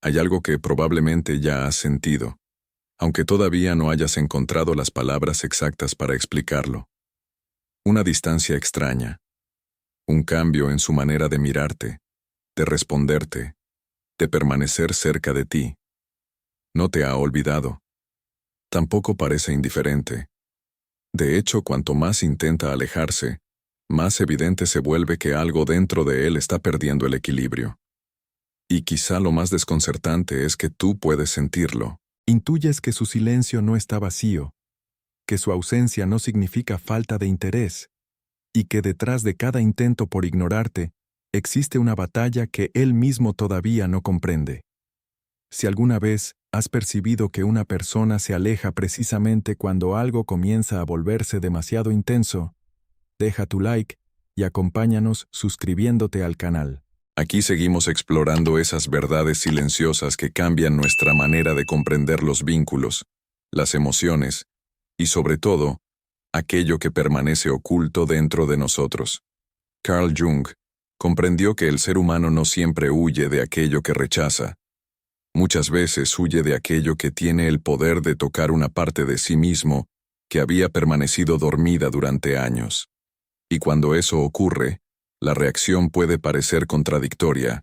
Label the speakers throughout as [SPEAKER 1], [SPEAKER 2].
[SPEAKER 1] Hay algo que probablemente ya has sentido, aunque todavía no hayas encontrado las palabras exactas para explicarlo. Una distancia extraña, un cambio en su manera de mirarte, de responderte, de permanecer cerca de ti. No te ha olvidado. Tampoco parece indiferente. De hecho, cuanto más intenta alejarse, más evidente se vuelve que algo dentro de él está perdiendo el equilibrio. Y quizá lo más desconcertante es que tú puedes sentirlo.
[SPEAKER 2] Intuyes que su silencio no está vacío, que su ausencia no significa falta de interés, y que detrás de cada intento por ignorarte, existe una batalla que él mismo todavía no comprende. Si alguna vez has percibido que una persona se aleja precisamente cuando algo comienza a volverse demasiado intenso, deja tu like y acompáñanos suscribiéndote al canal.
[SPEAKER 1] Aquí seguimos explorando esas verdades silenciosas que cambian nuestra manera de comprender los vínculos, las emociones y, sobre todo, aquello que permanece oculto dentro de nosotros. Carl Jung comprendió que el ser humano no siempre huye de aquello que rechaza. Muchas veces huye de aquello que tiene el poder de tocar una parte de sí mismo que había permanecido dormida durante años. Y cuando eso ocurre, la reacción puede parecer contradictoria.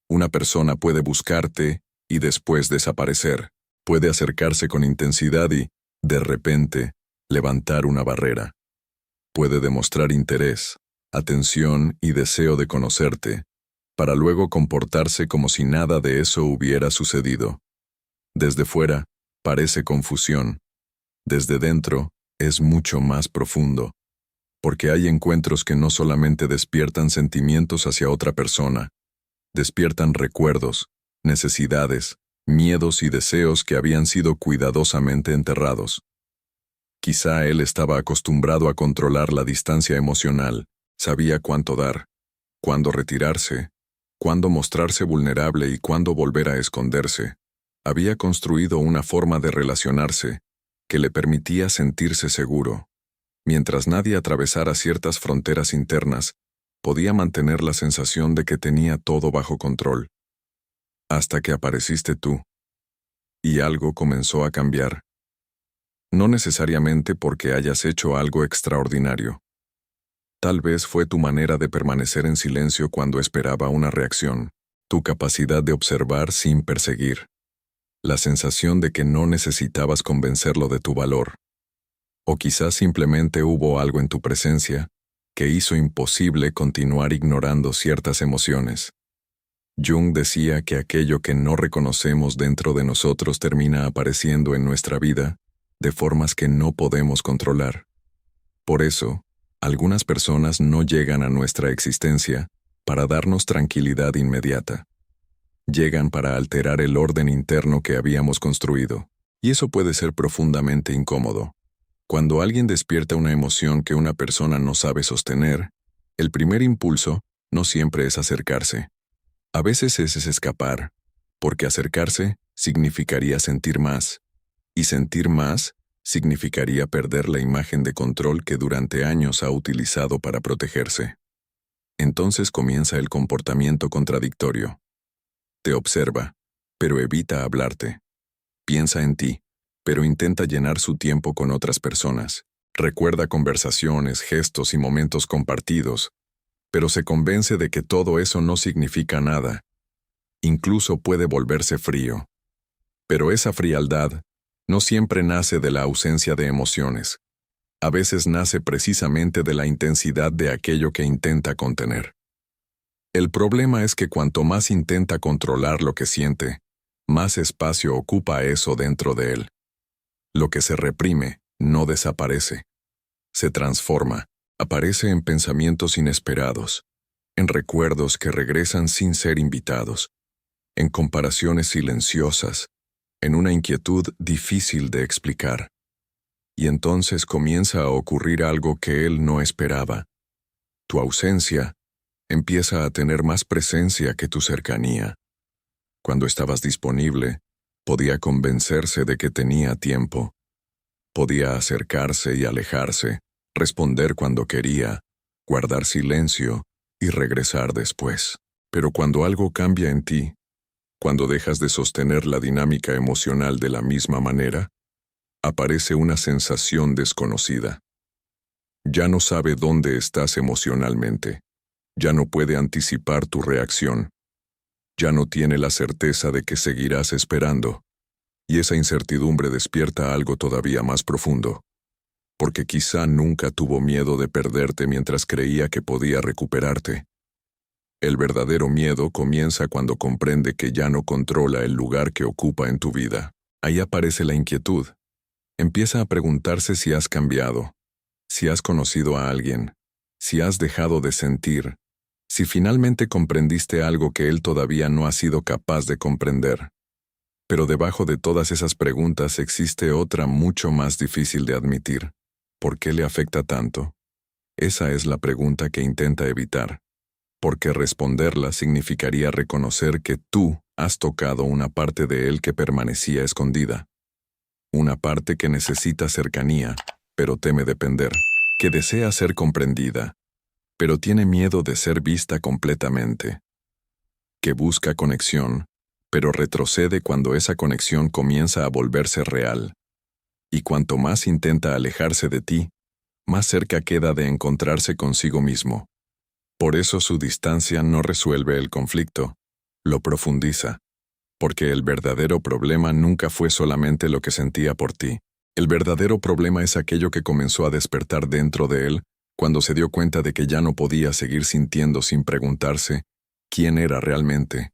[SPEAKER 1] Una persona puede buscarte y después desaparecer. Puede acercarse con intensidad y, de repente, levantar una barrera. Puede demostrar interés, atención y deseo de conocerte, para luego comportarse como si nada de eso hubiera sucedido. Desde fuera, parece confusión. Desde dentro, es mucho más profundo. Porque hay encuentros que no solamente despiertan sentimientos hacia otra persona, despiertan recuerdos, necesidades, miedos y deseos que habían sido cuidadosamente enterrados. Quizá él estaba acostumbrado a controlar la distancia emocional, sabía cuánto dar, cuándo retirarse, cuándo mostrarse vulnerable y cuándo volver a esconderse. Había construido una forma de relacionarse que le permitía sentirse seguro. Mientras nadie atravesara ciertas fronteras internas, podía mantener la sensación de que tenía todo bajo control. Hasta que apareciste tú. Y algo comenzó a cambiar. No necesariamente porque hayas hecho algo extraordinario. Tal vez fue tu manera de permanecer en silencio cuando esperaba una reacción, tu capacidad de observar sin perseguir, la sensación de que no necesitabas convencerlo de tu valor. O quizás simplemente hubo algo en tu presencia que hizo imposible continuar ignorando ciertas emociones. Jung decía que aquello que no reconocemos dentro de nosotros termina apareciendo en nuestra vida de formas que no podemos controlar. Por eso, algunas personas no llegan a nuestra existencia para darnos tranquilidad inmediata. Llegan para alterar el orden interno que habíamos construido, y eso puede ser profundamente incómodo. Cuando alguien despierta una emoción que una persona no sabe sostener, el primer impulso no siempre es acercarse. A veces es escapar, porque acercarse significaría sentir más, y sentir más significaría perder la imagen de control que durante años ha utilizado para protegerse. Entonces comienza el comportamiento contradictorio. Te observa, pero evita hablarte. Piensa en ti, pero intenta llenar su tiempo con otras personas. Recuerda conversaciones, gestos y momentos compartidos, pero se convence de que todo eso no significa nada. Incluso puede volverse frío. Pero esa frialdad no siempre nace de la ausencia de emociones. A veces nace precisamente de la intensidad de aquello que intenta contener. El problema es que cuanto más intenta controlar lo que siente, más espacio ocupa eso dentro de él. Lo que se reprime no desaparece. Se transforma, aparece en pensamientos inesperados, en recuerdos que regresan sin ser invitados, en comparaciones silenciosas, en una inquietud difícil de explicar. Y entonces comienza a ocurrir algo que él no esperaba. Tu ausencia empieza a tener más presencia que tu cercanía. Cuando estabas disponible, podía convencerse de que tenía tiempo. Podía acercarse y alejarse, responder cuando quería, guardar silencio y regresar después. Pero cuando algo cambia en ti, Cuando dejas de sostener la dinámica emocional de la misma manera, aparece una sensación desconocida. Ya no sabe dónde estás emocionalmente. Ya no puede anticipar tu reacción. Ya no tiene la certeza de que seguirás esperando. Y esa incertidumbre despierta algo todavía más profundo. Porque quizá nunca tuvo miedo de perderte mientras creía que podía recuperarte. El verdadero miedo comienza cuando comprende que ya no controla el lugar que ocupa en tu vida. Ahí aparece la inquietud. Empieza a preguntarse si has cambiado, si has conocido a alguien, si has dejado de sentir, si finalmente comprendiste algo que él todavía no ha sido capaz de comprender. Pero debajo de todas esas preguntas existe otra mucho más difícil de admitir. ¿Por qué le afecta tanto? Esa es la pregunta que intenta evitar. Porque responderla significaría reconocer que tú has tocado una parte de él que permanecía escondida. Una parte que necesita cercanía, pero teme depender, que desea ser comprendida, pero tiene miedo de ser vista completamente, que busca conexión, pero retrocede cuando esa conexión comienza a volverse real. Y cuanto más intenta alejarse de ti, más cerca queda de encontrarse consigo mismo. Por eso su distancia no resuelve el conflicto, lo profundiza. Porque el verdadero problema nunca fue solamente lo que sentía por ti. El verdadero problema es aquello que comenzó a despertar dentro de él cuando se dio cuenta de que ya no podía seguir sintiendo sin preguntarse quién era realmente.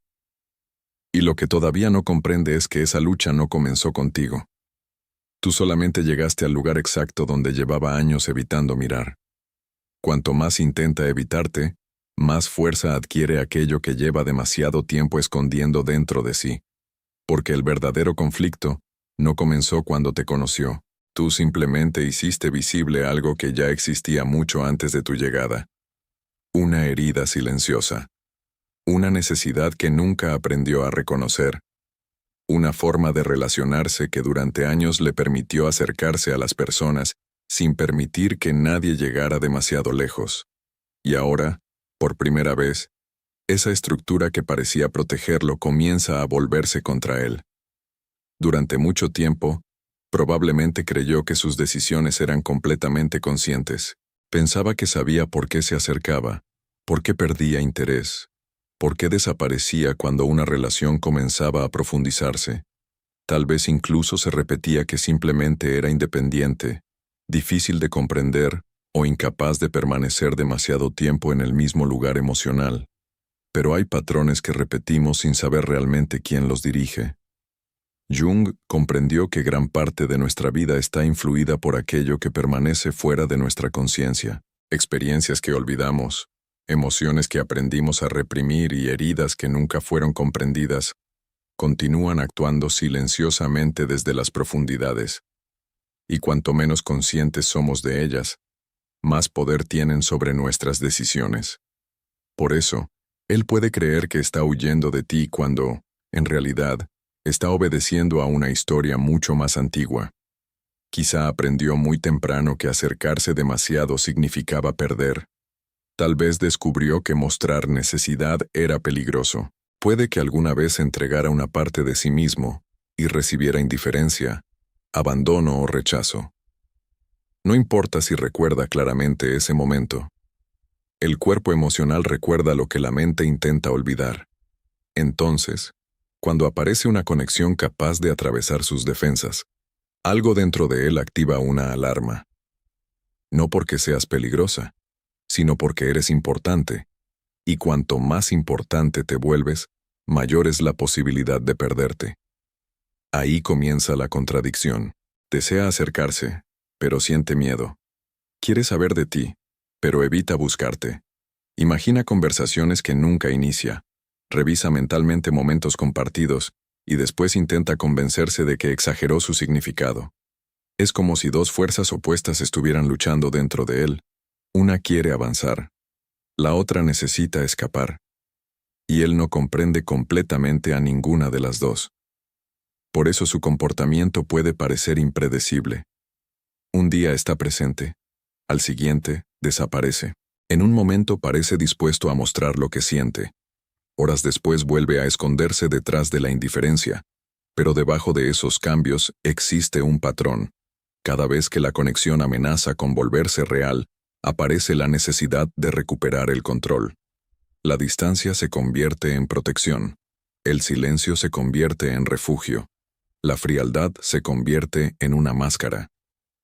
[SPEAKER 1] Y lo que todavía no comprende es que esa lucha no comenzó contigo. Tú solamente llegaste al lugar exacto donde llevaba años evitando mirar. Cuanto más intenta evitarte, más fuerza adquiere aquello que lleva demasiado tiempo escondiendo dentro de sí. Porque el verdadero conflicto no comenzó cuando te conoció. Tú simplemente hiciste visible algo que ya existía mucho antes de tu llegada. Una herida silenciosa. Una necesidad que nunca aprendió a reconocer. Una forma de relacionarse que durante años le permitió acercarse a las personas sin permitir que nadie llegara demasiado lejos. Y ahora, por primera vez, esa estructura que parecía protegerlo comienza a volverse contra él. Durante mucho tiempo, probablemente creyó que sus decisiones eran completamente conscientes. Pensaba que sabía por qué se acercaba, por qué perdía interés, por qué desaparecía cuando una relación comenzaba a profundizarse. Tal vez incluso se repetía que simplemente era independiente, difícil de comprender o incapaz de permanecer demasiado tiempo en el mismo lugar emocional. Pero hay patrones que repetimos sin saber realmente quién los dirige. Jung comprendió que gran parte de nuestra vida está influida por aquello que permanece fuera de nuestra conciencia, experiencias que olvidamos, emociones que aprendimos a reprimir y heridas que nunca fueron comprendidas, continúan actuando silenciosamente desde las profundidades. Y cuanto menos conscientes somos de ellas, más poder tienen sobre nuestras decisiones. Por eso, él puede creer que está huyendo de ti cuando, en realidad, está obedeciendo a una historia mucho más antigua. Quizá aprendió muy temprano que acercarse demasiado significaba perder. Tal vez descubrió que mostrar necesidad era peligroso. Puede que alguna vez entregara una parte de sí mismo y recibiera indiferencia, abandono o rechazo. No importa si recuerda claramente ese momento. El cuerpo emocional recuerda lo que la mente intenta olvidar. Entonces, cuando aparece una conexión capaz de atravesar sus defensas, algo dentro de él activa una alarma. No porque seas peligrosa, sino porque eres importante, y cuanto más importante te vuelves, mayor es la posibilidad de perderte. Ahí comienza la contradicción. Desea acercarse, pero siente miedo. Quiere saber de ti, pero evita buscarte. Imagina conversaciones que nunca inicia. Revisa mentalmente momentos compartidos y después intenta convencerse de que exageró su significado. Es como si dos fuerzas opuestas estuvieran luchando dentro de él. Una quiere avanzar, la otra necesita escapar. Y él no comprende completamente a ninguna de las dos. Por eso su comportamiento puede parecer impredecible. Un día está presente, al siguiente, desaparece. En un momento parece dispuesto a mostrar lo que siente, Horas después vuelve a esconderse detrás de la indiferencia. Pero debajo de esos cambios existe un patrón. Cada vez que la conexión amenaza con volverse real, aparece la necesidad de recuperar el control. La distancia se convierte en protección. El silencio se convierte en refugio. La frialdad se convierte en una máscara.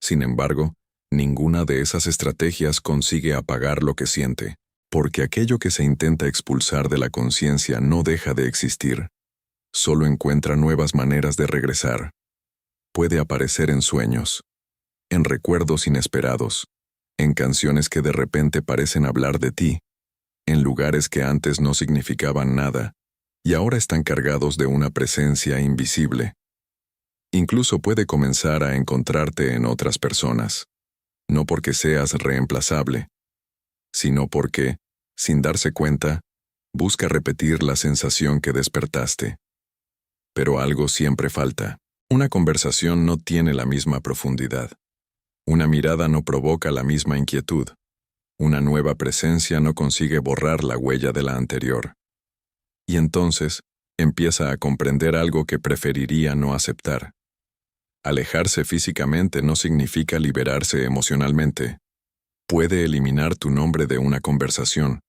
[SPEAKER 1] Sin embargo, ninguna de esas estrategias consigue apagar lo que siente, porque aquello que se intenta expulsar de la conciencia no deja de existir. Solo encuentra nuevas maneras de regresar. Puede aparecer en sueños, en recuerdos inesperados, en canciones que de repente parecen hablar de ti, en lugares que antes no significaban nada, y ahora están cargados de una presencia invisible. Incluso puede comenzar a encontrarte en otras personas, no porque seas reemplazable, sino porque, sin darse cuenta, busca repetir la sensación que despertaste. Pero algo siempre falta. Una conversación no tiene la misma profundidad. Una mirada no provoca la misma inquietud. Una nueva presencia no consigue borrar la huella de la anterior. Y entonces, empieza a comprender algo que preferiría no aceptar. Alejarse físicamente no significa liberarse emocionalmente. Puede eliminar tu nombre de una conversación.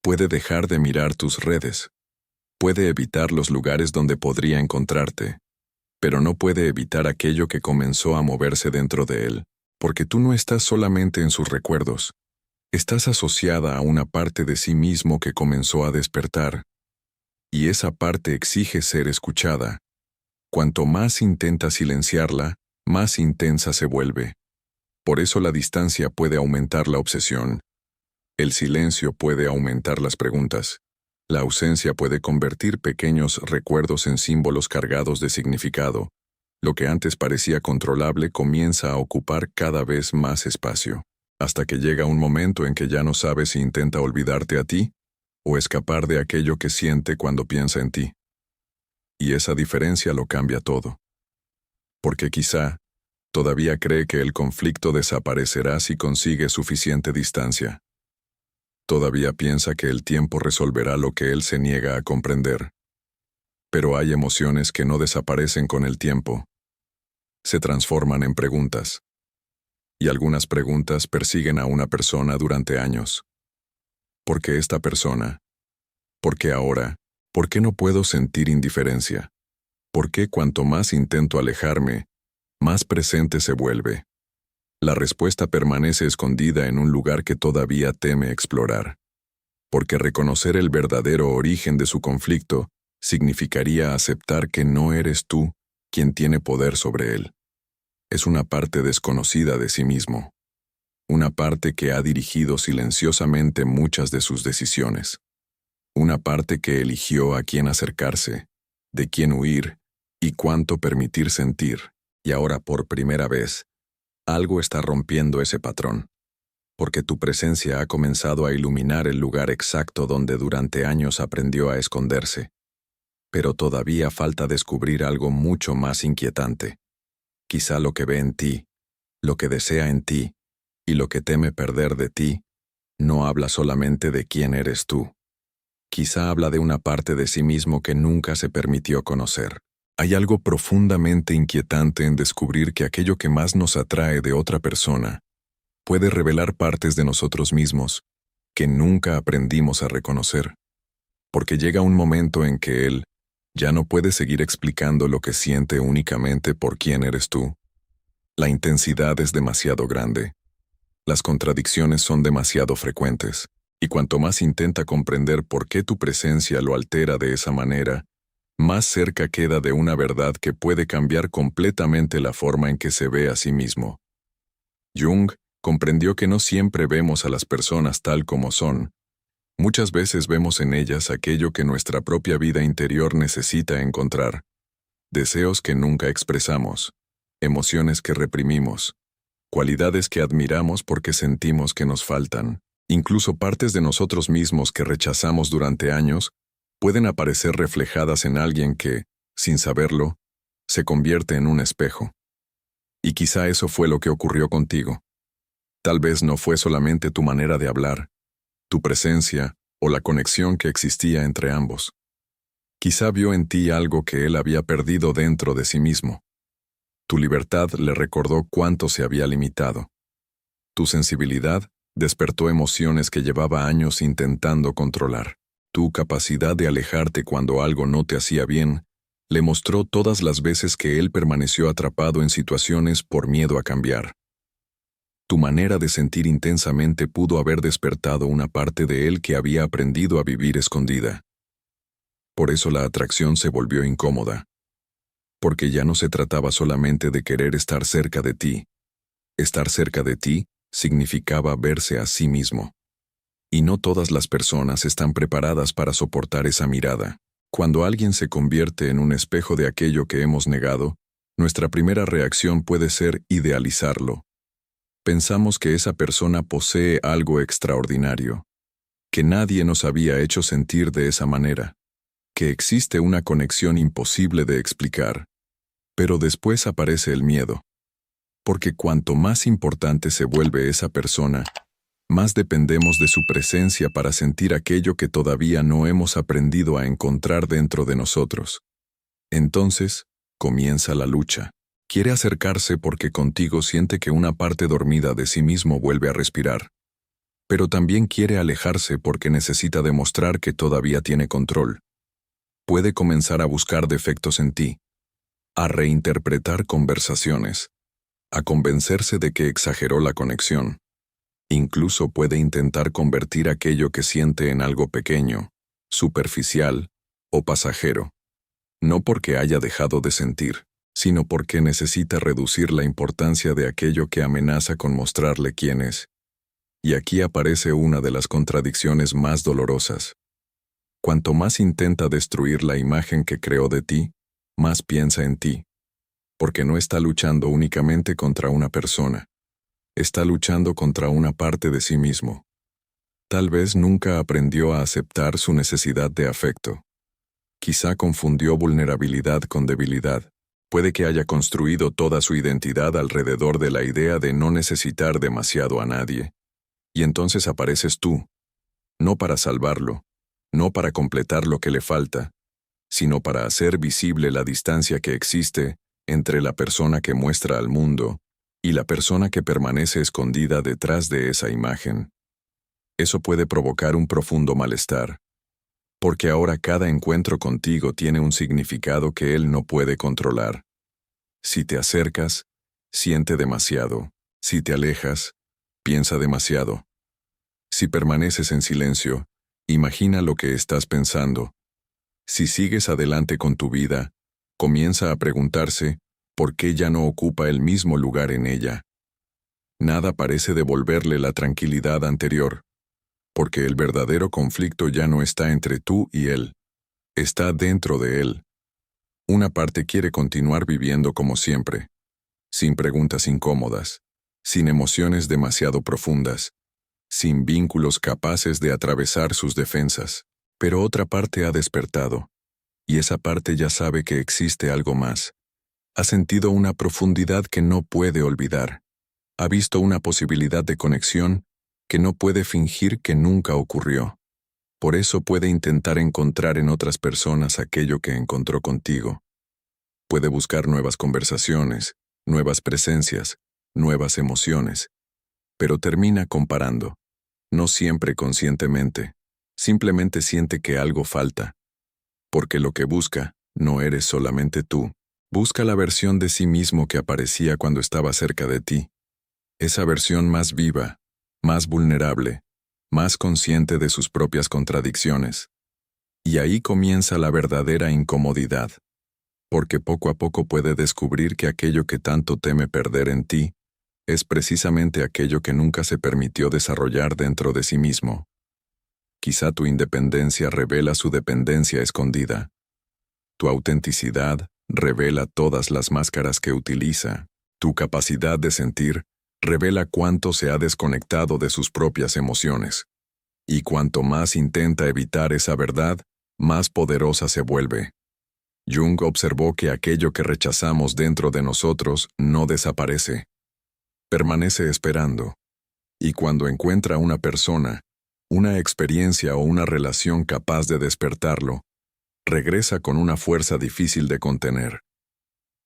[SPEAKER 1] Puede dejar de mirar tus redes. Puede evitar los lugares donde podría encontrarte. Pero no puede evitar aquello que comenzó a moverse dentro de él, porque tú no estás solamente en sus recuerdos. Estás asociada a una parte de sí mismo que comenzó a despertar. Y esa parte exige ser escuchada. Cuanto más intenta silenciarla, más intensa se vuelve. Por eso la distancia puede aumentar la obsesión. El silencio puede aumentar las preguntas. La ausencia puede convertir pequeños recuerdos en símbolos cargados de significado. Lo que antes parecía controlable comienza a ocupar cada vez más espacio, hasta que llega un momento en que ya no sabes si intenta olvidarte a ti o escapar de aquello que siente cuando piensa en ti. Y esa diferencia lo cambia todo. Porque quizá todavía cree que el conflicto desaparecerá si consigue suficiente distancia. Todavía piensa que el tiempo resolverá lo que él se niega a comprender. Pero hay emociones que no desaparecen con el tiempo. Se transforman en preguntas. Y algunas preguntas persiguen a una persona durante años. ¿Por qué esta persona? ¿Por qué ahora? ¿Por qué no puedo sentir indiferencia? ¿Por qué cuanto más intento alejarme, más presente se vuelve? La respuesta permanece escondida en un lugar que todavía teme explorar. Porque reconocer el verdadero origen de su conflicto significaría aceptar que no eres tú quien tiene poder sobre él. Es una parte desconocida de sí mismo. Una parte que ha dirigido silenciosamente muchas de sus decisiones. Una parte que eligió a quién acercarse, de quién huir y cuánto permitir sentir. Y ahora, por primera vez, algo está rompiendo ese patrón. Porque tu presencia ha comenzado a iluminar el lugar exacto donde durante años aprendió a esconderse. Pero todavía falta descubrir algo mucho más inquietante. Quizá lo que ve en ti, lo que desea en ti y lo que teme perder de ti, no habla solamente de quién eres tú. Quizá habla de una parte de sí mismo que nunca se permitió conocer. Hay algo profundamente inquietante en descubrir que aquello que más nos atrae de otra persona puede revelar partes de nosotros mismos que nunca aprendimos a reconocer. Porque llega un momento en que él ya no puede seguir explicando lo que siente únicamente por quién eres tú. La intensidad es demasiado grande. Las contradicciones son demasiado frecuentes. Y cuanto más intenta comprender por qué tu presencia lo altera de esa manera, más cerca queda de una verdad que puede cambiar completamente la forma en que se ve a sí mismo. Jung comprendió que no siempre vemos a las personas tal como son. Muchas veces vemos en ellas aquello que nuestra propia vida interior necesita encontrar. Deseos que nunca expresamos, emociones que reprimimos, cualidades que admiramos porque sentimos que nos faltan. Incluso partes de nosotros mismos que rechazamos durante años pueden aparecer reflejadas en alguien que, sin saberlo, se convierte en un espejo. Y quizá eso fue lo que ocurrió contigo. Tal vez no fue solamente tu manera de hablar, tu presencia o la conexión que existía entre ambos. Quizá vio en ti algo que él había perdido dentro de sí mismo. Tu libertad le recordó cuánto se había limitado. Tu sensibilidad despertó emociones que llevaba años intentando controlar. Tu capacidad de alejarte cuando algo no te hacía bien le mostró todas las veces que él permaneció atrapado en situaciones por miedo a cambiar. Tu manera de sentir intensamente pudo haber despertado una parte de él que había aprendido a vivir escondida. Por eso la atracción se volvió incómoda. Porque ya no se trataba solamente de querer estar cerca de ti. Estar cerca de ti significaba verse a sí mismo. Y no todas las personas están preparadas para soportar esa mirada. Cuando alguien se convierte en un espejo de aquello que hemos negado, nuestra primera reacción puede ser idealizarlo. Pensamos que esa persona posee algo extraordinario, que nadie nos había hecho sentir de esa manera, que existe una conexión imposible de explicar. Pero después aparece el miedo. Porque cuanto más importante se vuelve esa persona, más dependemos de su presencia para sentir aquello que todavía no hemos aprendido a encontrar dentro de nosotros. Entonces, comienza la lucha. Quiere acercarse porque contigo siente que una parte dormida de sí mismo vuelve a respirar. Pero también quiere alejarse porque necesita demostrar que todavía tiene control. Puede comenzar a buscar defectos en ti, a reinterpretar conversaciones, a convencerse de que exageró la conexión. Incluso puede intentar convertir aquello que siente en algo pequeño, superficial o pasajero. No porque haya dejado de sentir, sino porque necesita reducir la importancia de aquello que amenaza con mostrarle quién es. Y aquí aparece una de las contradicciones más dolorosas. Cuanto más intenta destruir la imagen que creó de ti, más piensa en ti. Porque no está luchando únicamente contra una persona. Está luchando contra una parte de sí mismo. Tal vez nunca aprendió a aceptar su necesidad de afecto. Quizá confundió vulnerabilidad con debilidad. Puede que haya construido toda su identidad alrededor de la idea de no necesitar demasiado a nadie. Y entonces apareces tú, no para salvarlo, no para completar lo que le falta, sino para hacer visible la distancia que existe entre la persona que muestra al mundo y la persona que permanece escondida detrás de esa imagen. Eso puede provocar un profundo malestar, porque ahora cada encuentro contigo tiene un significado que él no puede controlar. Si te acercas, siente demasiado. Si te alejas, piensa demasiado. Si permaneces en silencio, imagina lo que estás pensando. Si sigues adelante con tu vida, comienza a preguntarse por qué ya no ocupa el mismo lugar en ella. Nada parece devolverle la tranquilidad anterior, porque el verdadero conflicto ya no está entre tú y él, está dentro de él. Una parte quiere continuar viviendo como siempre, sin preguntas incómodas, sin emociones demasiado profundas, sin vínculos capaces de atravesar sus defensas. Pero otra parte ha despertado, y esa parte ya sabe que existe algo más. Ha sentido una profundidad que no puede olvidar. Ha visto una posibilidad de conexión que no puede fingir que nunca ocurrió. Por eso puede intentar encontrar en otras personas aquello que encontró contigo. Puede buscar nuevas conversaciones, nuevas presencias, nuevas emociones. Pero termina comparando. No siempre conscientemente. Simplemente siente que algo falta. Porque lo que busca no eres solamente tú. Busca la versión de sí mismo que aparecía cuando estaba cerca de ti. Esa versión más viva, más vulnerable, más consciente de sus propias contradicciones. Y ahí comienza la verdadera incomodidad. Porque poco a poco puede descubrir que aquello que tanto teme perder en ti es precisamente aquello que nunca se permitió desarrollar dentro de sí mismo. Quizá tu independencia revela su dependencia escondida. Tu autenticidad revela todas las máscaras que utiliza. Tu capacidad de sentir revela cuánto se ha desconectado de sus propias emociones. Y cuanto más intenta evitar esa verdad, más poderosa se vuelve. Jung observó que aquello que rechazamos dentro de nosotros no desaparece. Permanece esperando. Y cuando encuentra una persona, Una experiencia o una relación capaz de despertarlo, regresa con una fuerza difícil de contener.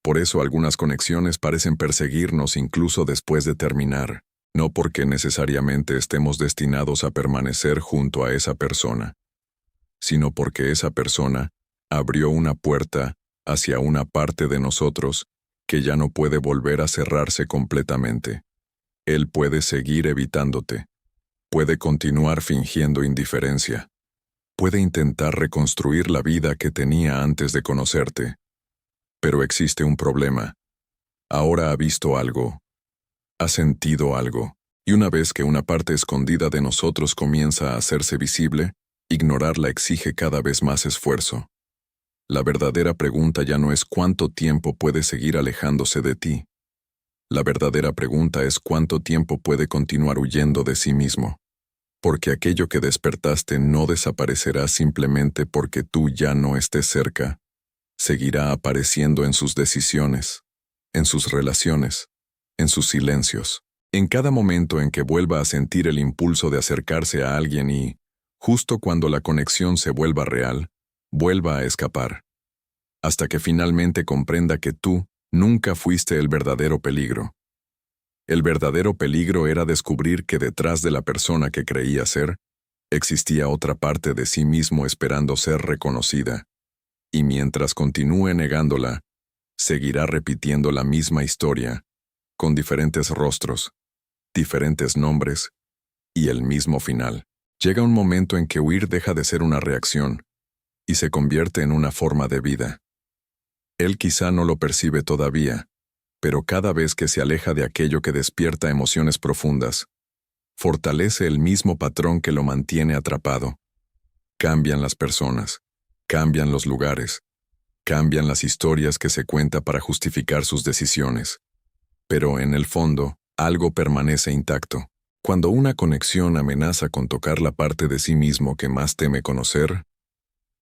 [SPEAKER 1] Por eso algunas conexiones parecen perseguirnos incluso después de terminar, no porque necesariamente estemos destinados a permanecer junto a esa persona, sino porque esa persona abrió una puerta hacia una parte de nosotros que ya no puede volver a cerrarse completamente. Él puede seguir evitándote, puede continuar fingiendo indiferencia, puede intentar reconstruir la vida que tenía antes de conocerte. Pero existe un problema. Ahora ha visto algo, ha sentido algo, y una vez que una parte escondida de nosotros comienza a hacerse visible, ignorarla exige cada vez más esfuerzo. La verdadera pregunta ya no es cuánto tiempo puede seguir alejándose de ti. La verdadera pregunta es cuánto tiempo puede continuar huyendo de sí mismo. Porque aquello que despertaste no desaparecerá simplemente porque tú ya no estés cerca. Seguirá apareciendo en sus decisiones, en sus relaciones, en sus silencios. En cada momento en que vuelva a sentir el impulso de acercarse a alguien y, justo cuando la conexión se vuelva real, vuelva a escapar. Hasta que finalmente comprenda que tú nunca fuiste el verdadero peligro. El verdadero peligro era descubrir que detrás de la persona que creía ser, existía otra parte de sí mismo esperando ser reconocida. Y mientras continúe negándola, seguirá repitiendo la misma historia, con diferentes rostros, diferentes nombres, y el mismo final. Llega un momento en que huir deja de ser una reacción, y se convierte en una forma de vida. Él quizá no lo percibe todavía, pero cada vez que se aleja de aquello que despierta emociones profundas, fortalece el mismo patrón que lo mantiene atrapado. Cambian las personas, cambian los lugares, cambian las historias que se cuenta para justificar sus decisiones. Pero en el fondo, algo permanece intacto. Cuando una conexión amenaza con tocar la parte de sí mismo que más teme conocer,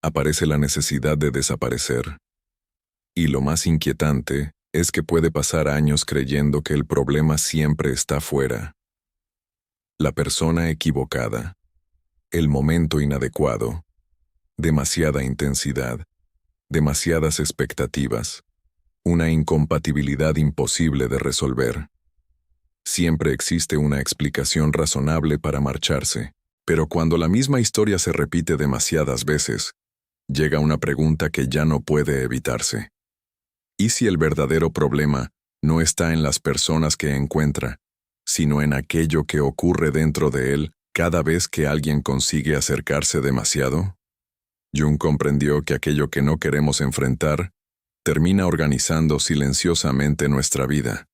[SPEAKER 1] aparece la necesidad de desaparecer. Y lo más inquietante es que puede pasar años creyendo que el problema siempre está fuera. La persona equivocada, el momento inadecuado, demasiada intensidad, demasiadas expectativas, una incompatibilidad imposible de resolver. Siempre existe una explicación razonable para marcharse, pero cuando la misma historia se repite demasiadas veces, llega una pregunta que ya no puede evitarse. ¿Y si el verdadero problema no está en las personas que encuentra, sino en aquello que ocurre dentro de él cada vez que alguien consigue acercarse demasiado? Jung comprendió que aquello que no queremos enfrentar termina organizando silenciosamente nuestra vida.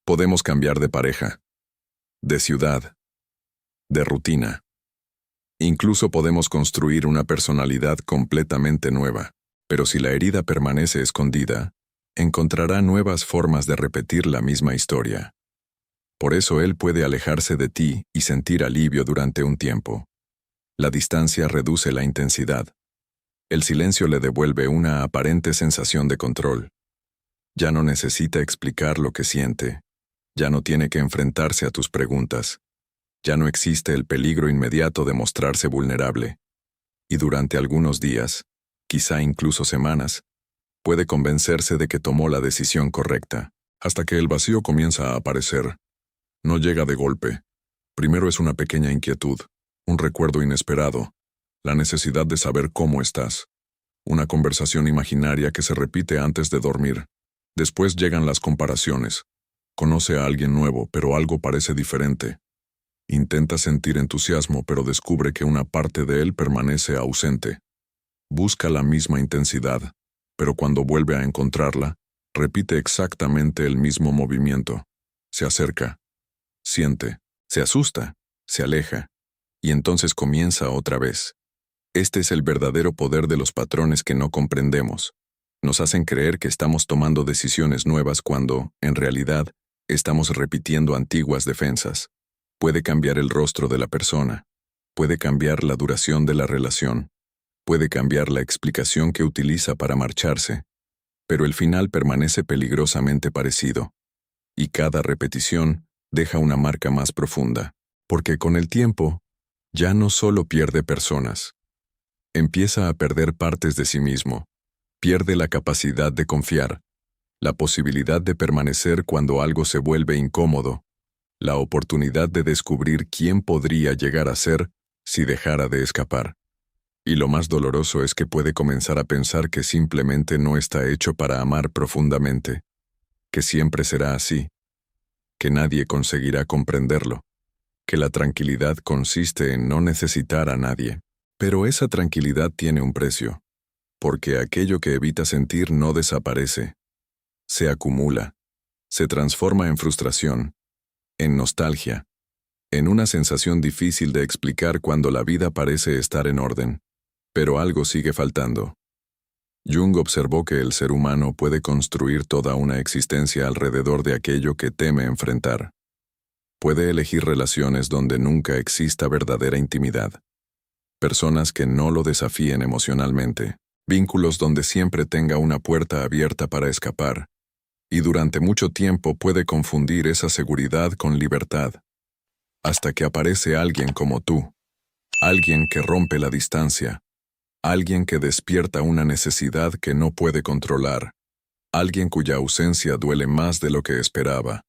[SPEAKER 1] Podemos cambiar de pareja, de ciudad, de rutina. Incluso podemos construir una personalidad completamente nueva, pero si la herida permanece escondida, encontrará nuevas formas de repetir la misma historia. Por eso él puede alejarse de ti y sentir alivio durante un tiempo. La distancia reduce la intensidad. El silencio le devuelve una aparente sensación de control. Ya no necesita explicar lo que siente. Ya no tiene que enfrentarse a tus preguntas. Ya no existe el peligro inmediato de mostrarse vulnerable. Y durante algunos días, quizá incluso semanas, puede convencerse de que tomó la decisión correcta, hasta que el vacío comienza a aparecer. No llega de golpe. Primero es una pequeña inquietud, un recuerdo inesperado, la necesidad de saber cómo estás, una conversación imaginaria que se repite antes de dormir. Después llegan las comparaciones. Conoce a alguien nuevo, pero algo parece diferente. Intenta sentir entusiasmo, pero descubre que una parte de él permanece ausente. Busca la misma intensidad, pero cuando vuelve a encontrarla, repite exactamente el mismo movimiento. Se acerca, siente, se asusta, se aleja, y entonces comienza otra vez. Este es el verdadero poder de los patrones que no comprendemos. Nos hacen creer que estamos tomando decisiones nuevas cuando, en realidad, estamos repitiendo antiguas defensas. Puede cambiar el rostro de la persona, puede cambiar la duración de la relación, puede cambiar la explicación que utiliza para marcharse, pero el final permanece peligrosamente parecido. Y cada repetición deja una marca más profunda, porque con el tiempo, Ya no solo pierde personas, empieza a perder partes de sí mismo, pierde la capacidad de confiar, la posibilidad de permanecer cuando algo se vuelve incómodo, la oportunidad de descubrir quién podría llegar a ser si dejara de escapar. Y lo más doloroso es que puede comenzar a pensar que simplemente no está hecho para amar profundamente, que siempre será así, que nadie conseguirá comprenderlo, que la tranquilidad consiste en no necesitar a nadie. Pero esa tranquilidad tiene un precio, porque aquello que evita sentir no desaparece, se acumula, se transforma en frustración, en nostalgia, en una sensación difícil de explicar cuando la vida parece estar en orden, pero algo sigue faltando. Jung observó que el ser humano puede construir toda una existencia alrededor de aquello que teme enfrentar. Puede elegir relaciones donde nunca exista verdadera intimidad, personas que no lo desafíen emocionalmente, vínculos donde siempre tenga una puerta abierta para escapar, y durante mucho tiempo puede confundir esa seguridad con libertad, hasta que aparece alguien como tú, alguien que rompe la distancia, alguien que despierta una necesidad que no puede controlar, alguien cuya ausencia duele más de lo que esperaba.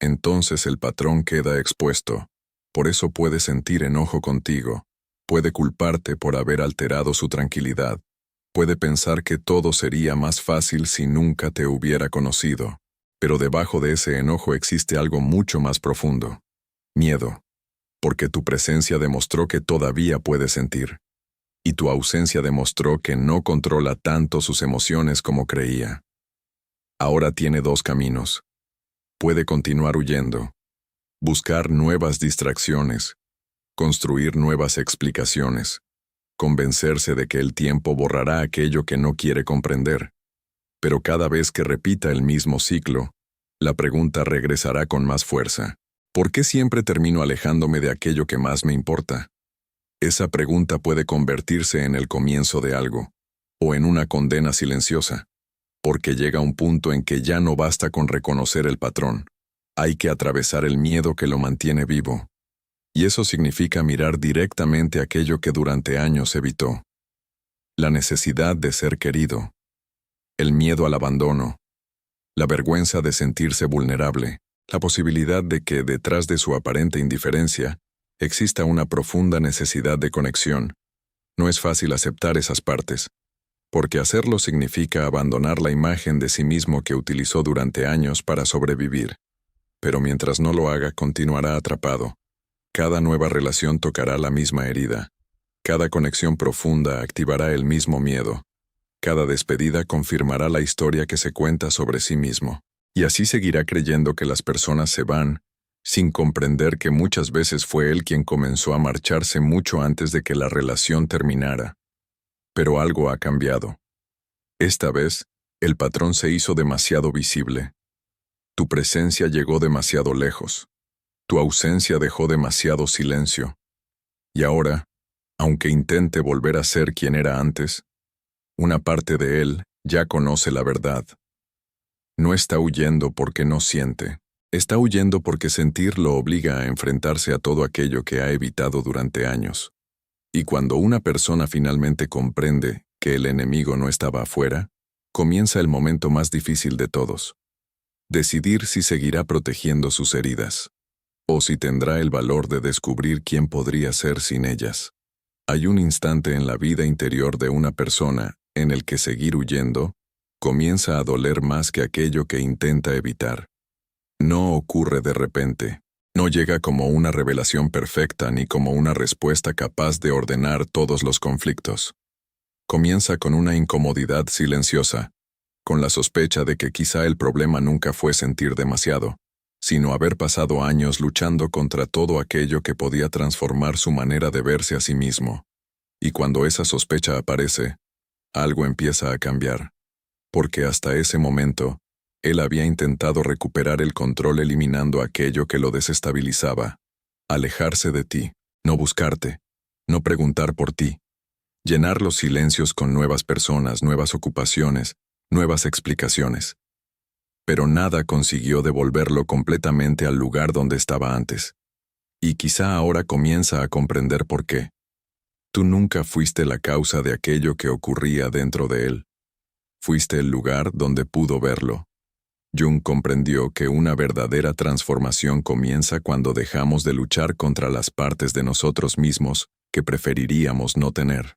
[SPEAKER 1] Entonces el patrón queda expuesto. Por eso puede sentir enojo contigo, puede culparte por haber alterado su tranquilidad, puede pensar que todo sería más fácil si nunca te hubiera conocido. Pero debajo de ese enojo existe algo mucho más profundo. Miedo. Porque tu presencia demostró que todavía puede sentir. Y tu ausencia demostró que no controla tanto sus emociones como creía. Ahora tiene dos caminos. Puede continuar huyendo, buscar nuevas distracciones, construir nuevas explicaciones, convencerse de que el tiempo borrará aquello que no quiere comprender. Pero cada vez que repita el mismo ciclo, la pregunta regresará con más fuerza. ¿Por qué siempre termino alejándome de aquello que más me importa? Esa pregunta puede convertirse en el comienzo de algo, o en una condena silenciosa, porque llega un punto en que ya no basta con reconocer el patrón. Hay que atravesar el miedo que lo mantiene vivo. Y eso significa mirar directamente aquello que durante años evitó. La necesidad de ser querido, el miedo al abandono, la vergüenza de sentirse vulnerable, la posibilidad de que detrás de su aparente indiferencia exista una profunda necesidad de conexión. No es fácil aceptar esas partes, porque hacerlo significa abandonar la imagen de sí mismo que utilizó durante años para sobrevivir. Pero mientras no lo haga, continuará atrapado. Cada nueva relación tocará la misma herida. Cada conexión profunda activará el mismo miedo. Cada despedida confirmará la historia que se cuenta sobre sí mismo. Y así seguirá creyendo que las personas se van, sin comprender que muchas veces fue él quien comenzó a marcharse mucho antes de que la relación terminara. Pero algo ha cambiado. Esta vez, el patrón se hizo demasiado visible. Tu presencia llegó demasiado lejos. Tu ausencia dejó demasiado silencio. Y ahora, aunque intente volver a ser quien era antes, una parte de él ya conoce la verdad. No está huyendo porque no siente. Está huyendo porque sentir lo obliga a enfrentarse a todo aquello que ha evitado durante años. Y cuando una persona finalmente comprende que el enemigo no estaba afuera, comienza el momento más difícil de todos. Decidir si seguirá protegiendo sus heridas, o si tendrá el valor de descubrir quién podría ser sin ellas. Hay un instante en la vida interior de una persona en el que seguir huyendo comienza a doler más que aquello que intenta evitar. No ocurre de repente. No llega como una revelación perfecta ni como una respuesta capaz de ordenar todos los conflictos. Comienza con una incomodidad silenciosa, con la sospecha de que quizá el problema nunca fue sentir demasiado, sino haber pasado años luchando contra todo aquello que podía transformar su manera de verse a sí mismo. Y cuando esa sospecha aparece, algo empieza a cambiar, porque hasta ese momento, él había intentado recuperar el control eliminando aquello que lo desestabilizaba, alejarse de ti, no buscarte, no preguntar por ti, llenar los silencios con nuevas personas, nuevas ocupaciones, nuevas explicaciones. Pero nada consiguió devolverlo completamente al lugar donde estaba antes. Y quizá ahora comienza a comprender por qué. Tú nunca fuiste la causa de aquello que ocurría dentro de él. Fuiste el lugar donde pudo verlo. Jung comprendió que una verdadera transformación comienza cuando dejamos de luchar contra las partes de nosotros mismos que preferiríamos no tener.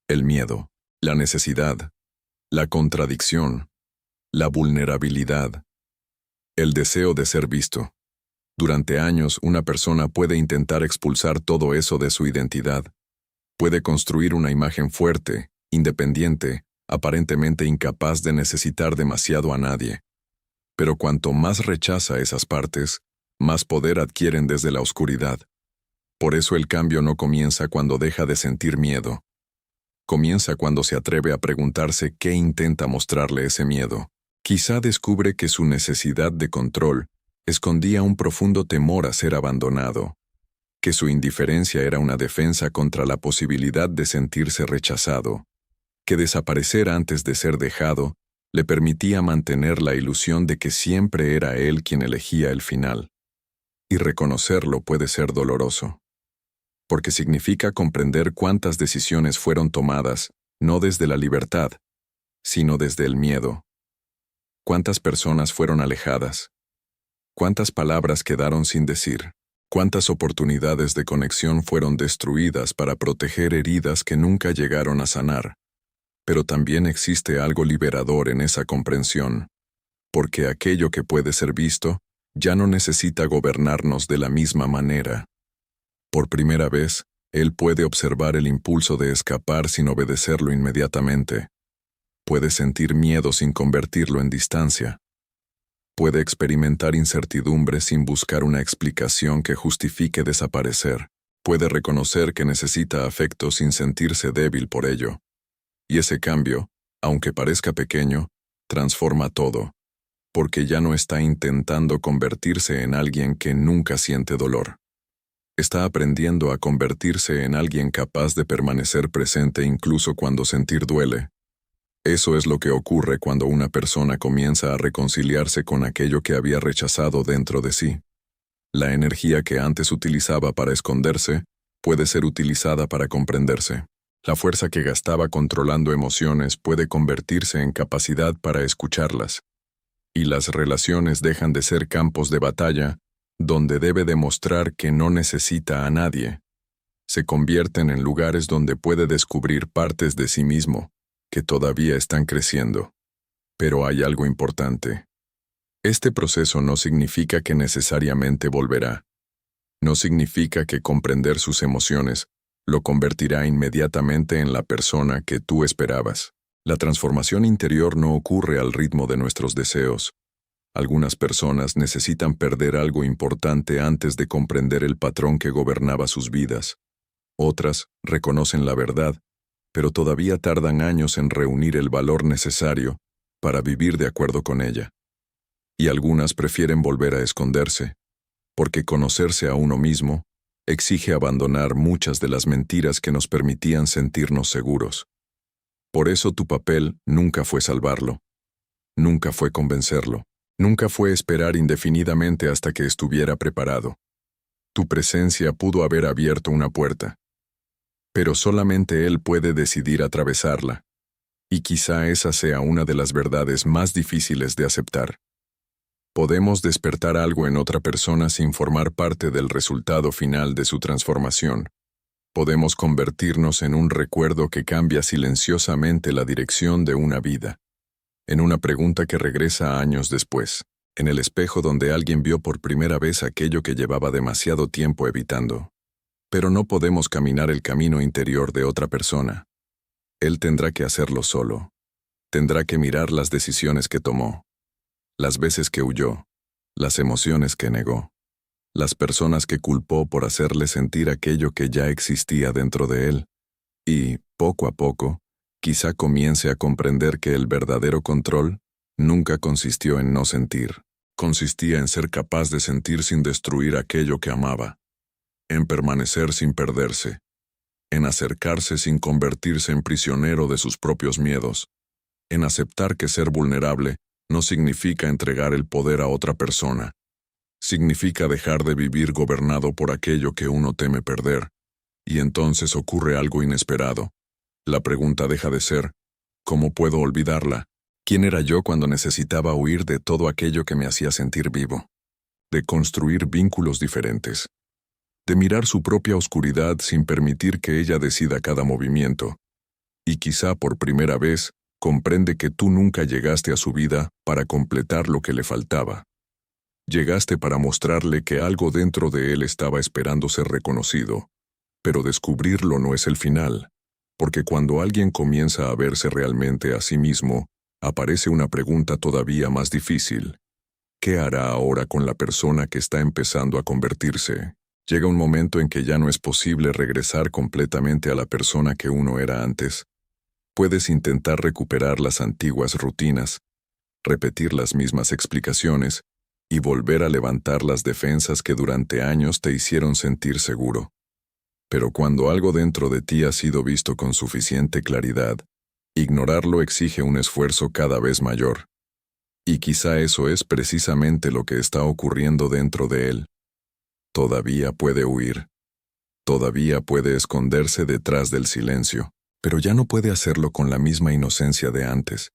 [SPEAKER 1] El miedo, la necesidad, la contradicción, la vulnerabilidad, el deseo de ser visto. Durante años, una persona puede intentar expulsar todo eso de su identidad. Puede construir una imagen fuerte, independiente, aparentemente incapaz de necesitar demasiado a nadie. Pero cuanto más rechaza esas partes, más poder adquieren desde la oscuridad. Por eso el cambio no comienza cuando deja de sentir miedo. Comienza cuando se atreve a preguntarse qué intenta mostrarle ese miedo. Quizá descubre que su necesidad de control escondía un profundo temor a ser abandonado, que su indiferencia era una defensa contra la posibilidad de sentirse rechazado, que desaparecer antes de ser dejado le permitía mantener la ilusión de que siempre era él quien elegía el final. Y reconocerlo puede ser doloroso, porque significa comprender cuántas decisiones fueron tomadas, no desde la libertad, sino desde el miedo. Cuántas personas fueron alejadas. Cuántas palabras quedaron sin decir. Cuántas oportunidades de conexión fueron destruidas para proteger heridas que nunca llegaron a sanar. Pero también existe algo liberador en esa comprensión, porque aquello que puede ser visto ya no necesita gobernarnos de la misma manera. Por primera vez, él puede observar el impulso de escapar sin obedecerlo inmediatamente. Puede sentir miedo sin convertirlo en distancia. Puede experimentar incertidumbre sin buscar una explicación que justifique desaparecer. Puede reconocer que necesita afecto sin sentirse débil por ello. Y ese cambio, aunque parezca pequeño, transforma todo, porque ya no está intentando convertirse en alguien que nunca siente dolor. Está aprendiendo a convertirse en alguien capaz de permanecer presente incluso cuando sentir duele. Eso es lo que ocurre cuando una persona comienza a reconciliarse con aquello que había rechazado dentro de sí. La energía que antes utilizaba para esconderse puede ser utilizada para comprenderse. La fuerza que gastaba controlando emociones puede convertirse en capacidad para escucharlas. Y las relaciones dejan de ser campos de batalla, donde debe demostrar que no necesita a nadie. Se convierten en lugares donde puede descubrir partes de sí mismo, que todavía están creciendo. Pero hay algo importante. Este proceso no significa que necesariamente volverá. No significa que comprender sus emociones lo convertirá inmediatamente en la persona que tú esperabas. La transformación interior no ocurre al ritmo de nuestros deseos. Algunas personas necesitan perder algo importante antes de comprender el patrón que gobernaba sus vidas. Otras reconocen la verdad, pero todavía tardan años en reunir el valor necesario para vivir de acuerdo con ella. Y algunas prefieren volver a esconderse, porque conocerse a uno mismo exige abandonar muchas de las mentiras que nos permitían sentirnos seguros. Por eso tu papel nunca fue salvarlo, nunca fue convencerlo, nunca fue esperar indefinidamente hasta que estuviera preparado. Tu presencia pudo haber abierto una puerta, pero solamente él puede decidir atravesarla, y quizá esa sea una de las verdades más difíciles de aceptar. Podemos despertar algo en otra persona sin formar parte del resultado final de su transformación. Podemos convertirnos en un recuerdo que cambia silenciosamente la dirección de una vida, en una pregunta que regresa años después, en el espejo donde alguien vio por primera vez aquello que llevaba demasiado tiempo evitando. Pero no podemos caminar el camino interior de otra persona. Él tendrá que hacerlo solo. Tendrá que mirar las decisiones que tomó, las veces que huyó, las emociones que negó, las personas que culpó por hacerle sentir aquello que ya existía dentro de él. Y, poco a poco, quizá comience a comprender que el verdadero control nunca consistió en no sentir. Consistía en ser capaz de sentir sin destruir aquello que amaba, en permanecer sin perderse, en acercarse sin convertirse en prisionero de sus propios miedos, en aceptar que ser vulnerable no significa entregar el poder a otra persona, Significa dejar de vivir gobernado por aquello que uno teme perder, y entonces ocurre algo inesperado. La pregunta deja de ser, ¿cómo puedo olvidarla? ¿Quién era yo cuando necesitaba huir de todo aquello que me hacía sentir vivo? De construir vínculos diferentes. De mirar su propia oscuridad sin permitir que ella decida cada movimiento. Y quizá por primera vez, comprende que tú nunca llegaste a su vida para completar lo que le faltaba. Llegaste para mostrarle que algo dentro de él estaba esperando ser reconocido. Pero descubrirlo no es el final, porque cuando alguien comienza a verse realmente a sí mismo, aparece una pregunta todavía más difícil. ¿Qué hará ahora con la persona que está empezando a convertirse? Llega un momento en que ya no es posible regresar completamente a la persona que uno era antes. Puedes intentar recuperar las antiguas rutinas, repetir las mismas explicaciones y volver a levantar las defensas que durante años te hicieron sentir seguro. Pero cuando algo dentro de ti ha sido visto con suficiente claridad, ignorarlo exige un esfuerzo cada vez mayor. Y quizá eso es precisamente lo que está ocurriendo dentro de él. Todavía puede huir. Todavía puede esconderse detrás del silencio, pero ya no puede hacerlo con la misma inocencia de antes.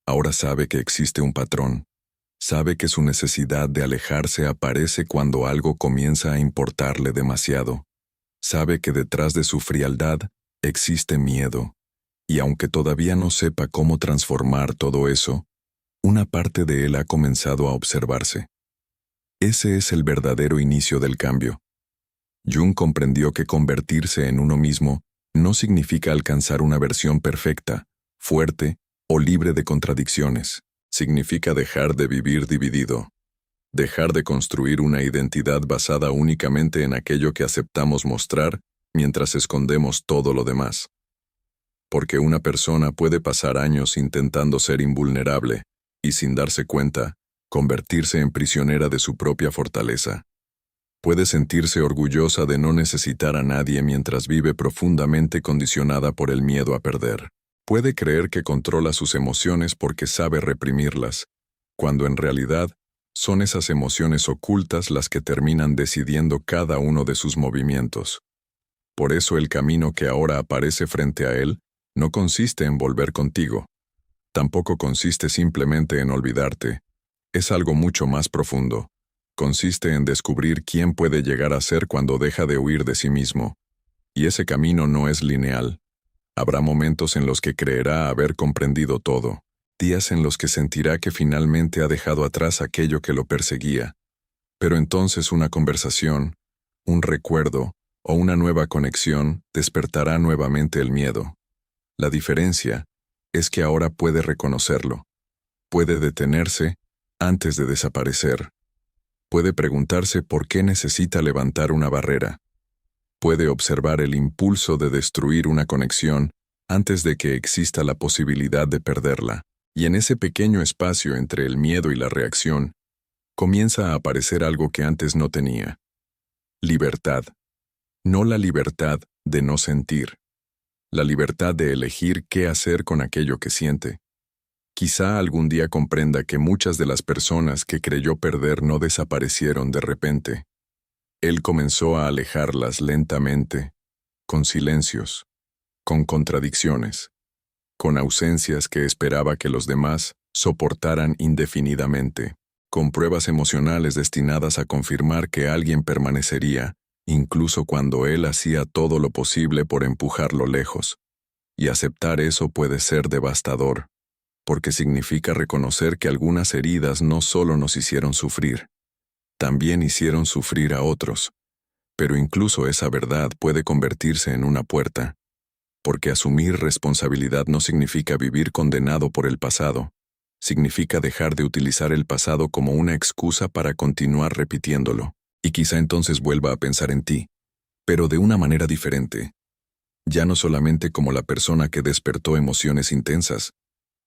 [SPEAKER 1] Ahora sabe que existe un patrón. Sabe que su necesidad de alejarse aparece cuando algo comienza a importarle demasiado. Sabe que detrás de su frialdad existe miedo. Y aunque todavía no sepa cómo transformar todo eso, una parte de él ha comenzado a observarse. Ese es el verdadero inicio del cambio. Jung comprendió que convertirse en uno mismo no significa alcanzar una versión perfecta, fuerte o libre de contradicciones. Significa dejar de vivir dividido. Dejar de construir una identidad basada únicamente en aquello que aceptamos mostrar mientras escondemos todo lo demás. Porque una persona puede pasar años intentando ser invulnerable y, sin darse cuenta, convertirse en prisionera de su propia fortaleza. Puede sentirse orgullosa de no necesitar a nadie mientras vive profundamente condicionada por el miedo a perder. Puede creer que controla sus emociones porque sabe reprimirlas, cuando en realidad son esas emociones ocultas las que terminan decidiendo cada uno de sus movimientos. Por eso el camino que ahora aparece frente a él no consiste en volver contigo. Tampoco consiste simplemente en olvidarte. Es algo mucho más profundo. Consiste en descubrir quién puede llegar a ser cuando deja de huir de sí mismo. Y ese camino no es lineal. Habrá momentos en los que creerá haber comprendido todo, días en los que sentirá que finalmente ha dejado atrás aquello que lo perseguía. Pero entonces una conversación, un recuerdo o una nueva conexión despertará nuevamente el miedo. La diferencia es que ahora puede reconocerlo. Puede detenerse antes de desaparecer. Puede preguntarse por qué necesita levantar una barrera. Puede observar el impulso de destruir una conexión antes de que exista la posibilidad de perderla. Y en ese pequeño espacio entre el miedo y la reacción, comienza a aparecer algo que antes no tenía. Libertad. No la libertad de no sentir. La libertad de elegir qué hacer con aquello que siente. Quizá algún día comprenda que muchas de las personas que creyó perder no desaparecieron de repente. Él comenzó a alejarlas lentamente, con silencios, con contradicciones, con ausencias que esperaba que los demás soportaran indefinidamente, con pruebas emocionales destinadas a confirmar que alguien permanecería, incluso cuando él hacía todo lo posible por empujarlo lejos. Y aceptar eso puede ser devastador, porque significa reconocer que algunas heridas no solo nos hicieron sufrir, también hicieron sufrir a otros. Pero incluso esa verdad puede convertirse en una puerta, porque asumir responsabilidad no significa vivir condenado por el pasado, significa dejar de utilizar el pasado como una excusa para continuar repitiéndolo, y quizá entonces vuelva a pensar en ti, pero de una manera diferente. Ya no solamente como la persona que despertó emociones intensas,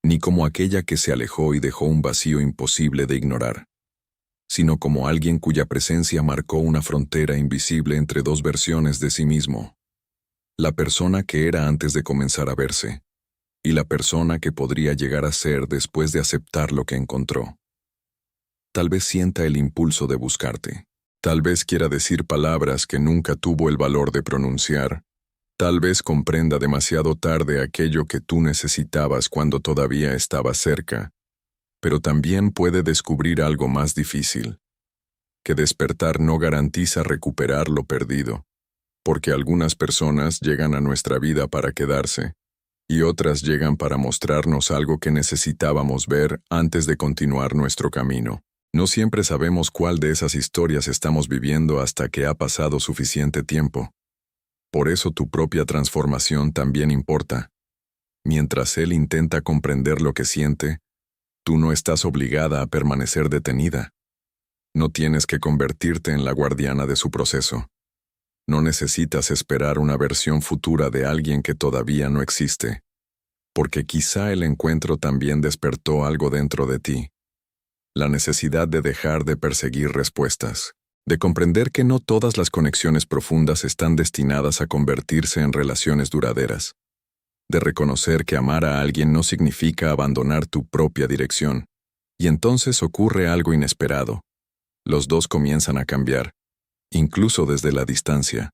[SPEAKER 1] ni como aquella que se alejó y dejó un vacío imposible de ignorar, sino como alguien cuya presencia marcó una frontera invisible entre dos versiones de sí mismo. La persona que era antes de comenzar a verse, y la persona que podría llegar a ser después de aceptar lo que encontró. Tal vez sienta el impulso de buscarte. Tal vez quiera decir palabras que nunca tuvo el valor de pronunciar. Tal vez comprenda demasiado tarde aquello que tú necesitabas cuando todavía estabas cerca. Pero también puede descubrir algo más difícil, que despertar no garantiza recuperar lo perdido, porque algunas personas llegan a nuestra vida para quedarse, y otras llegan para mostrarnos algo que necesitábamos ver antes de continuar nuestro camino. No siempre sabemos cuál de esas historias estamos viviendo hasta que ha pasado suficiente tiempo. Por eso tu propia transformación también importa. Mientras él intenta comprender lo que siente, tú no estás obligada a permanecer detenida. No tienes que convertirte en la guardiana de su proceso. No necesitas esperar una versión futura de alguien que todavía no existe, porque quizá el encuentro también despertó algo dentro de ti. La necesidad de dejar de perseguir respuestas, de comprender que no todas las conexiones profundas están destinadas a convertirse en relaciones duraderas, de reconocer que amar a alguien no significa abandonar tu propia dirección, y entonces ocurre algo inesperado. Los dos comienzan a cambiar, incluso desde la distancia.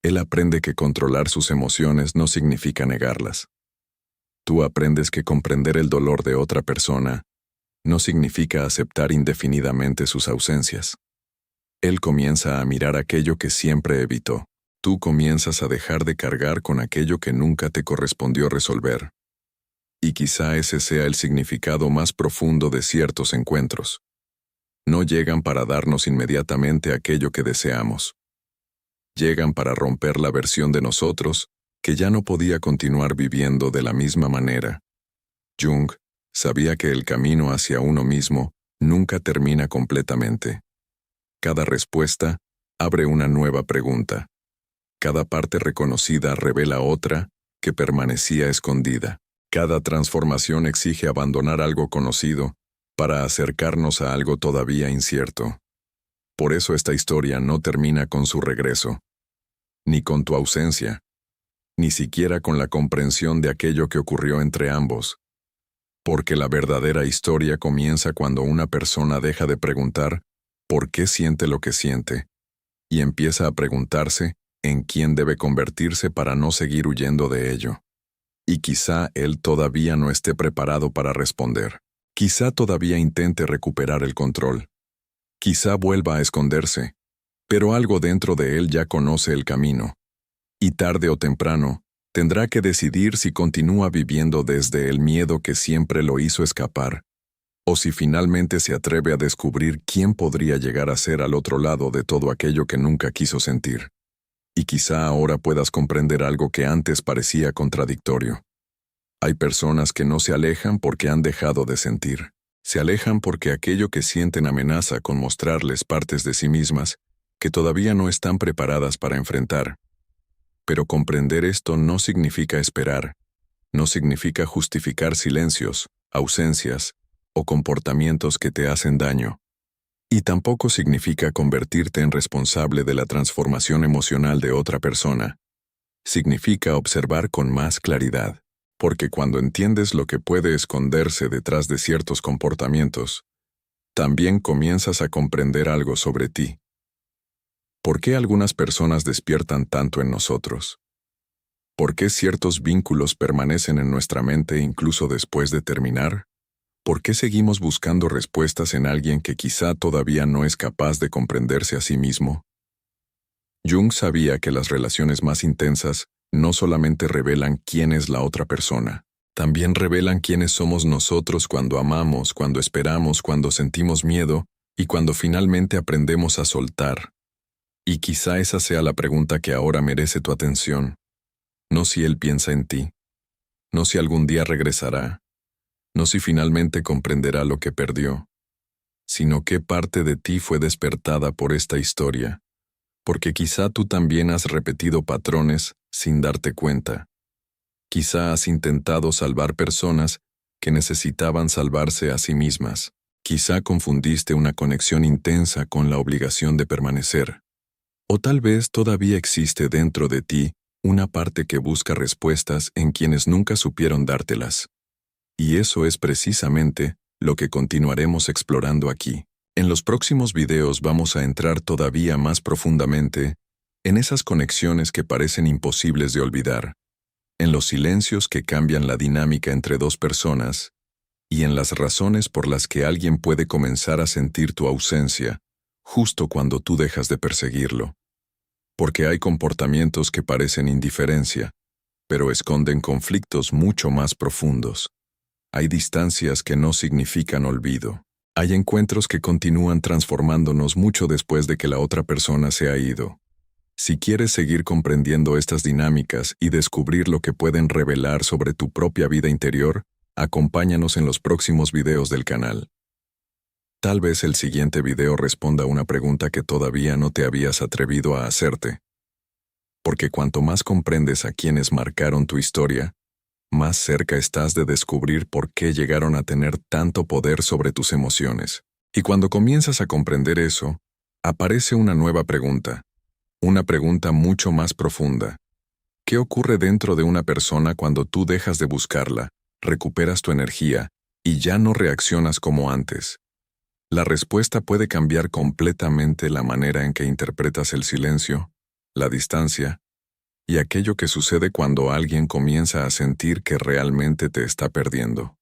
[SPEAKER 1] Él aprende que controlar sus emociones no significa negarlas. Tú aprendes que comprender el dolor de otra persona no significa aceptar indefinidamente sus ausencias. Él comienza a mirar aquello que siempre evitó. Tú comienzas a dejar de cargar con aquello que nunca te correspondió resolver. Y quizá ese sea el significado más profundo de ciertos encuentros. No llegan para darnos inmediatamente aquello que deseamos. Llegan para romper la versión de nosotros que ya no podía continuar viviendo de la misma manera. Jung sabía que el camino hacia uno mismo nunca termina completamente. Cada respuesta abre una nueva pregunta. Cada parte reconocida revela otra que permanecía escondida. Cada transformación exige abandonar algo conocido para acercarnos a algo todavía incierto. Por eso esta historia no termina con su regreso, ni con tu ausencia, ni siquiera con la comprensión de aquello que ocurrió entre ambos. Porque la verdadera historia comienza cuando una persona deja de preguntar por qué siente lo que siente, y empieza a preguntarse en quién debe convertirse para no seguir huyendo de ello. Y quizá él todavía no esté preparado para responder. Quizá todavía intente recuperar el control. Quizá vuelva a esconderse, pero algo dentro de él ya conoce el camino. Y tarde o temprano, tendrá que decidir si continúa viviendo desde el miedo que siempre lo hizo escapar, o si finalmente se atreve a descubrir quién podría llegar a ser al otro lado de todo aquello que nunca quiso sentir. Y quizá ahora puedas comprender algo que antes parecía contradictorio. Hay personas que no se alejan porque han dejado de sentir. Se alejan porque aquello que sienten amenaza con mostrarles partes de sí mismas que todavía no están preparadas para enfrentar. Pero comprender esto no significa esperar, no significa justificar silencios, ausencias o comportamientos que te hacen daño. Y tampoco significa convertirte en responsable de la transformación emocional de otra persona. Significa observar con más claridad, porque cuando entiendes lo que puede esconderse detrás de ciertos comportamientos, también comienzas a comprender algo sobre ti. ¿Por qué algunas personas despiertan tanto en nosotros? ¿Por qué ciertos vínculos permanecen en nuestra mente incluso después de terminar? ¿Por qué seguimos buscando respuestas en alguien que quizá todavía no es capaz de comprenderse a sí mismo? Jung sabía que las relaciones más intensas no solamente revelan quién es la otra persona, también revelan quiénes somos nosotros cuando amamos, cuando esperamos, cuando sentimos miedo y cuando finalmente aprendemos a soltar. Y quizá esa sea la pregunta que ahora merece tu atención. No si él piensa en ti, no si algún día regresará, no si finalmente comprenderá lo que perdió, sino qué parte de ti fue despertada por esta historia, porque quizá tú también has repetido patrones sin darte cuenta. Quizá has intentado salvar personas que necesitaban salvarse a sí mismas. Quizá confundiste una conexión intensa con la obligación de permanecer. O tal vez todavía existe dentro de ti una parte que busca respuestas en quienes nunca supieron dártelas. Y eso es precisamente lo que continuaremos explorando aquí. En los próximos videos vamos a entrar todavía más profundamente en esas conexiones que parecen imposibles de olvidar, en los silencios que cambian la dinámica entre dos personas y en las razones por las que alguien puede comenzar a sentir tu ausencia justo cuando tú dejas de perseguirlo. Porque hay comportamientos que parecen indiferencia, pero esconden conflictos mucho más profundos. Hay distancias que no significan olvido. Hay encuentros que continúan transformándonos mucho después de que la otra persona se ha ido. Si quieres seguir comprendiendo estas dinámicas y descubrir lo que pueden revelar sobre tu propia vida interior, acompáñanos en los próximos videos del canal. Tal vez el siguiente video responda a una pregunta que todavía no te habías atrevido a hacerte. Porque cuanto más comprendes a quienes marcaron tu historia, más cerca estás de descubrir por qué llegaron a tener tanto poder sobre tus emociones. Y cuando comienzas a comprender eso, aparece una nueva pregunta. Una pregunta mucho más profunda. ¿Qué ocurre dentro de una persona cuando tú dejas de buscarla, recuperas tu energía y ya no reaccionas como antes? La respuesta puede cambiar completamente la manera en que interpretas el silencio, la distancia y aquello que sucede cuando alguien comienza a sentir que realmente te está perdiendo.